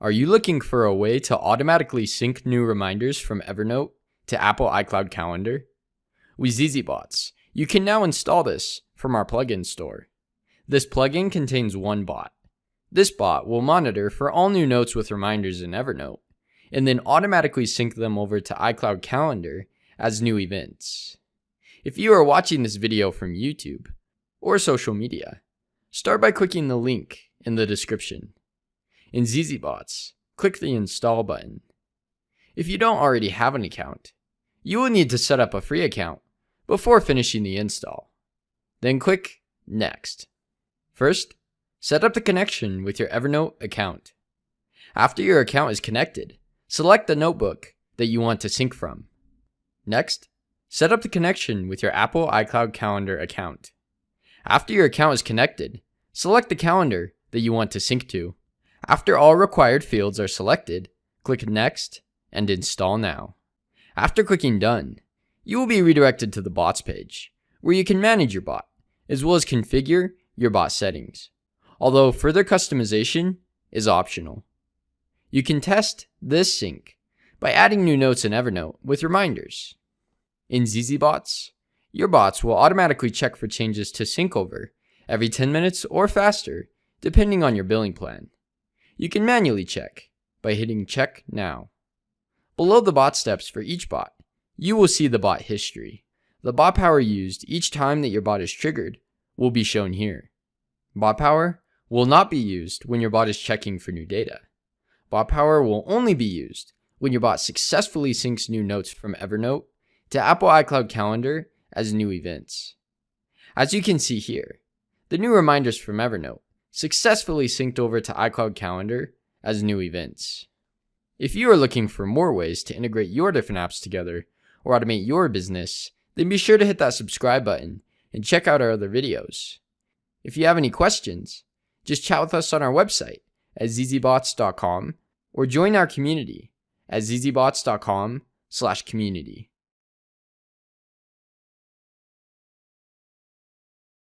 Are you looking for a way to automatically sync new reminders from Evernote to Apple iCloud Calendar? With zzBots, you can now install this from our plugin store. This plugin contains one bot. This bot will monitor for all new notes with reminders in Evernote, and then automatically sync them over to iCloud Calendar as new events. If you are watching this video from YouTube or social media, start by clicking the link in the description. In zzBots, click the Install button. If you don't already have an account, you will need to set up a free account before finishing the install. Then click Next. First, set up the connection with your Evernote account. After your account is connected, select the notebook that you want to sync from. Next, set up the connection with your Apple iCloud Calendar account. After your account is connected, select the calendar that you want to sync to. After all required fields are selected, click Next and Install Now. After clicking Done, you will be redirected to the Bots page, where you can manage your bot, as well as configure your bot settings, although further customization is optional. You can test this sync by adding new notes in Evernote with reminders. In zzBots, your bots will automatically check for changes to sync over every 10 minutes or faster, depending on your billing plan. You can manually check by hitting Check Now. Below the bot steps for each bot, you will see the bot history. The bot power used each time that your bot is triggered will be shown here. Bot power will not be used when your bot is checking for new data. Bot power will only be used when your bot successfully syncs new notes from Evernote to Apple iCloud Calendar as new events. As you can see here, the new reminders from Evernote successfully synced over to iCloud Calendar as new events. If you are looking for more ways to integrate your different apps together or automate your business, then be sure to hit that subscribe button and check out our other videos. If you have any questions, just chat with us on our website at zzbots.com or join our community at zzbots.com/community.